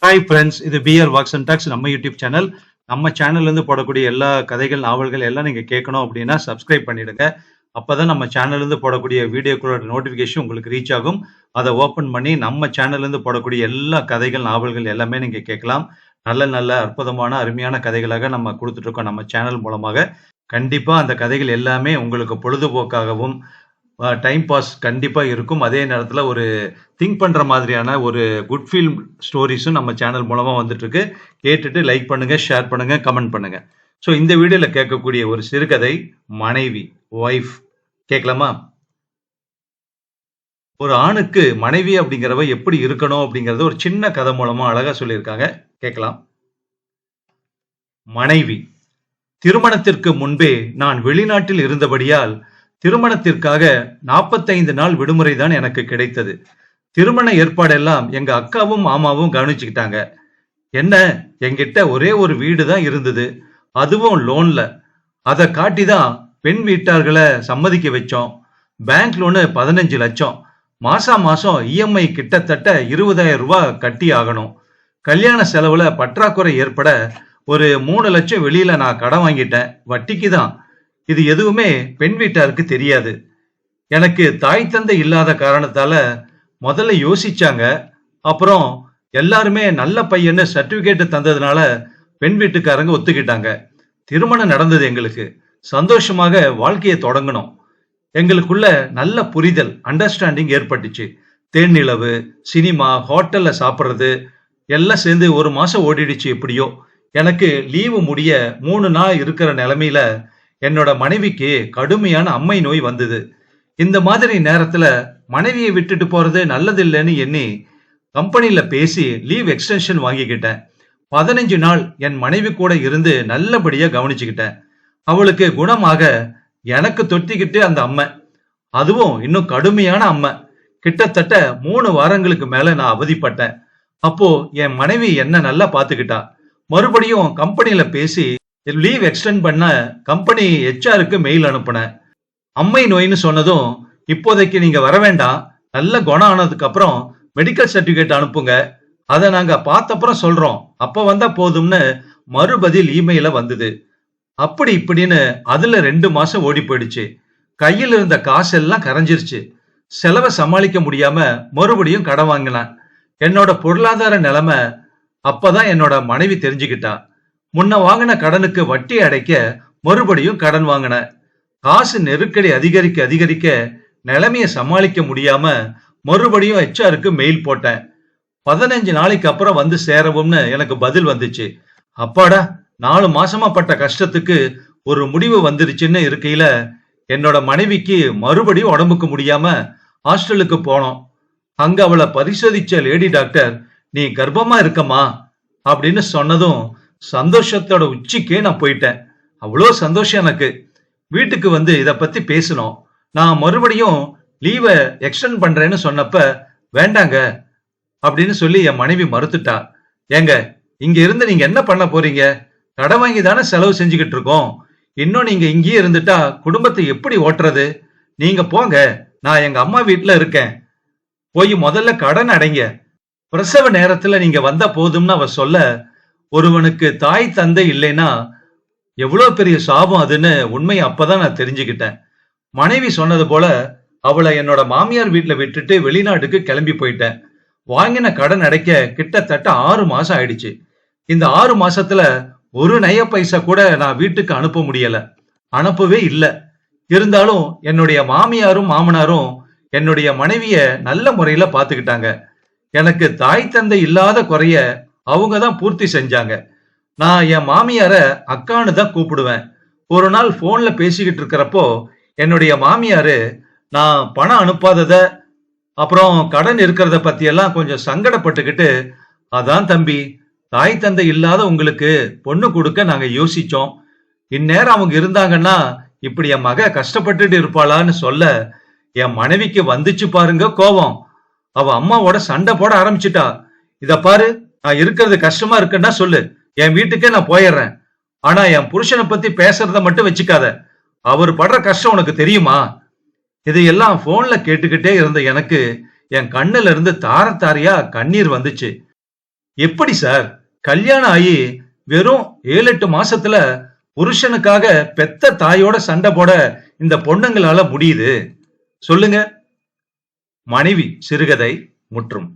Hi friends, இது PR walks and tax நம்ம YouTube channel. நம்ம சேனல்ல இருந்து போடக்கூடிய எல்லா கதைகள், நாவல்கள் எல்லாம் நீங்க கேட்கணும் அப்படின்னா சப்ஸ்கிரைப் பண்ணிடுங்க. அப்பதான் நம்ம சேனல்ல இருந்து போடக்கூடிய வீடியோக்களோட நோட்டிபிகேஷன் உங்களுக்கு ரீச் ஆகும். அதை ஓபன் பண்ணி நம்ம சேனல்ல இருந்து போடக்கூடிய எல்லா கதைகள், நாவல்கள் எல்லாமே நீங்க கேட்கலாம். நல்ல நல்ல அற்புதமான அருமையான கதைகளாக நம்ம கொடுத்துட்டு இருக்கோம் நம்ம சேனல் மூலமாக. கண்டிப்பா அந்த கதைகள் எல்லாமே உங்களுக்கு பொழுதுபோக்காகவும் டைம் பாஸ் கண்டிப்பா இருக்கும். அதே நேரத்துல ஒரு திங்க் பண்ற மாதிரியான ஒரு குட் ஃபீல் ஸ்டோரிஸும் நம்ம சேனல் மூலமா வந்துட்டு இருக்கு. கேட்டுட்டு லைக் பண்ணுங்க, ஷேர் பண்ணுங்க, கமெண்ட் பண்ணுங்க. ஸோ இந்த வீடியோல கேட்கக்கூடிய ஒரு சிறுகதை மனைவி, ஒய்ஃப். கேட்கலாமா? ஒரு ஆணுக்கு மனைவி அப்படிங்கிறவ எப்படி இருக்கணும் அப்படிங்கறத ஒரு சின்ன கதை மூலமா அழகா சொல்லியிருக்காங்க. கேட்கலாம். மனைவி. திருமணத்திற்கு முன்பே நான் வெளிநாட்டில் இருந்தபடியால் திருமணத்திற்காக 45 நாள் விடுமுறை தான் எனக்கு கிடைத்தது. திருமண ஏற்பாடெல்லாம் எங்க அக்காவும் மாமாவும் கவனிச்சுக்கிட்டாங்க. என்ன, என்கிட்ட ஒரே ஒரு வீடு தான் இருந்தது, அதுவும் லோன்ல. அதை காட்டிதான் பெண் வீட்டார்களை சம்மதிக்க வச்சோம். பேங்க் லோனு 15 லட்சம். மாசம் இஎம்ஐ கிட்டத்தட்ட 20,000 ரூபாய் கட்டி ஆகணும். கல்யாண செலவுல பற்றாக்குறை ஏற்பட ஒரு 3 லட்சம் வெளியில நான் கடன் வாங்கிட்டேன், வட்டிக்கு தான். இது எதுவுமே பெண் வீட்டாருக்கு தெரியாது. எனக்கு தாய் தந்தை இல்லாத காரணத்தால முதல்ல யோசிச்சாங்க. அப்புறம் எல்லாருமே நல்ல பையன்னு சர்டிபிகேட் தந்ததுனால பெண் வீட்டுக்காரங்க ஒத்துக்கிட்டாங்க. திருமணம் நடந்தது. எங்களுக்கு சந்தோஷமாக வாழ்க்கையை தொடங்கணும். எங்களுக்குள்ள நல்ல புரிதல், அண்டர்ஸ்டாண்டிங் ஏற்பட்டுச்சு. தேனிலவு, சினிமா, ஹோட்டல்ல சாப்பிட்றது எல்லாம் சேர்ந்து ஒரு மாசம் ஓடிடுச்சு. எப்படியோ எனக்கு லீவு முடிய 3 நாள் இருக்கிற நிலைமையில என்னோட மனைவிக்கு கடுமையான அம்மை நோய் வந்தது. இந்த மாதிரி நேரத்துல மனைவியை விட்டுட்டு போறது நல்லதில்லைன்னு எண்ணி கம்பெனில பேசி லீவ் எக்ஸ்டென்ஷன் வாங்கிக்கிட்டேன். 15 நாள் என் மனைவி கூட இருந்து நல்லபடியா கவனிச்சுக்கிட்டேன். அவளுக்கு குணமாக எனக்கு தொட்டிக்கிட்டு அந்த அம்மை, அதுவும் இன்னும் கடுமையான அம்மை. கிட்டத்தட்ட 3 வாரங்களுக்கு மேல நான் அவதிப்பட்டேன். அப்போ என் மனைவி என்ன நல்லா பாத்துக்கிட்டா. மறுபடியும் கம்பெனில பேசி லீவ் எக்ஸ்டெண்ட் பண்ண கம்பெனி ஹெச்ஆருக்கு மெயில் அனுப்புனேன். அம்மை நோயின்னு சொன்னதும், இப்போதைக்கு நீங்க வர வேண்டாம், நல்ல குணம் ஆனதுக்கு அப்புறம் மெடிக்கல் சர்டிபிகேட் அனுப்புங்க, அதை நாங்க பார்த்தப்புறம் சொல்றோம், அப்ப வந்தா போதும்னு மறுபதில் இமெயில வந்தது. அப்படி இப்படின்னு அதுல 2 மாசம் ஓடி போயிடுச்சு. கையில் இருந்த காசெல்லாம் கரைஞ்சிருச்சு. செலவை சமாளிக்க முடியாம மறுபடியும் கடன் வாங்கினேன். என்னோட பொருளாதார நிலைமை அப்பதான் என்னோட மனைவி தெரிஞ்சுக்கிட்டா. முன்ன வாங்கின கடனுக்கு வட்டி அடைக்க மறுபடியும் கடன் வாங்கினேன். காசு நெருக்கடி அதிகரிக்க அதிகரிக்க நிலைமையை சமாளிக்க முடியாம மறுபடியும் ஹெச்ஆருக்கு மெயில் போட்டேன். 15 நாளைக்கு அப்புறம் வந்து சேரவும்னு எனக்கு பதில் வந்துச்சு. அப்பாடா, 4 மாசமா பட்ட கஷ்டத்துக்கு ஒரு முடிவு வந்துருச்சுன்னு இருக்கையில என்னோட மனைவிக்கு மறுபடியும் உடம்புக்கு முடியாம ஹாஸ்டலுக்கு போனோம். அங்க அவளை பரிசோதிச்ச லேடி டாக்டர், நீ கர்ப்பமா இருக்கமா அப்படின்னு சொன்னதும் சந்தோஷத்தோட உச்சிக்கே நான் போயிட்டேன். அவ்வளோ சந்தோஷம் எனக்கு. வீட்டுக்கு வந்து இத பத்தி பேசணும். நான் மறுபடியும் லீவை எக்ஸ்டெண்ட் பண்றேன்னு சொன்னப்ப வேண்டாங்க அப்படின்னு சொல்லி என் மனைவி மறுத்துட்டா. ஏங்க, இங்க இருந்து நீங்க என்ன பண்ண போறீங்க? கடன் வாங்கி தானே செலவு செஞ்சுக்கிட்டு இருக்கோம். இன்னும் நீங்க இங்கேயே இருந்துட்டா குடும்பத்தை எப்படி ஓட்டுறது? நீங்க போங்க, நான் எங்க அம்மா வீட்டுல இருக்கேன், போய் முதல்ல கடன் அடைங்க, பிரசவ நேரத்துல நீங்க வந்தா போதும்னு அவ சொல்ல, ஒருவனுக்கு தாய் தந்தை இல்லைன்னா எவ்வளவு பெரிய சாபம் அதுன்னு உண்மையை அப்பதான் நான் தெரிஞ்சுக்கிட்டேன். மனைவி சொன்னது போல அவளை என்னோட மாமியார் வீட்டுல விட்டுட்டு வெளிநாட்டுக்கு கிளம்பி போயிட்டேன். வாங்கின கடன் அடைக்க கிட்டத்தட்ட 6 மாசம் ஆயிடுச்சு. இந்த 6 மாசத்துல ஒரு நய பைசா கூட நான் வீட்டுக்கு அனுப்ப முடியல, அனுப்பவே இல்லை. இருந்தாலும் என்னுடைய மாமியாரும் மாமனாரும் என்னுடைய மனைவிய நல்ல முறையில பாத்துக்கிட்டாங்க. எனக்கு தாய் தந்தை இல்லாத குறைய அவங்க தான் பூர்த்தி செஞ்சாங்க. நான் என் மாமியார அக்கான்னு தான் கூப்பிடுவேன். ஒரு நாள் போன்ல பேசிக்கிட்டு இருக்கிறப்போ என்னுடைய மாமியாரு நான் பணம் அனுப்பாதத அப்புறம் கடன் இருக்கிறத பத்தி எல்லாம் கொஞ்சம் சங்கடப்பட்டுக்கிட்டு, அதான் தம்பி, தாய் தந்தை இல்லாத உங்களுக்கு பொண்ணு கொடுக்க நாங்க யோசிச்சோம். இந்நேரம் அவங்க இருந்தாங்கன்னா இப்படி என் மக கஷ்டப்பட்டுட்டு இருப்பாளான்னு சொல்ல, என் மனைவிக்கு வந்துச்சு பாருங்க கோபம். அவ அம்மாவோட சண்டை போட ஆரம்பிச்சுட்டா. இத பாரு, நான் இருக்கிறது கஷ்டமா இருக்குன்னா சொல்லு, என் வீட்டுக்கே நான் போயிடுறேன். ஆனா என் புருஷனை பத்தி பேசுறத மட்டும் வச்சுக்காத, அவர் படுற கஷ்டம் உனக்கு தெரியுமா? இதையெல்லாம் போன்ல கேட்டுக்கிட்டே இருந்த எனக்கு என் கண்ணுல இருந்து தார தாரையா கண்ணீர் வந்துச்சு. எப்படி சார்? கல்யாணம் ஆகி வெறும் 7-8 மாசத்துல புருஷனுக்காக பெத்த தாயோட சண்டை போட இந்த பொண்ணுங்களால முடியுது? சொல்லுங்க. மனைவி சிறுகதை முற்றும்.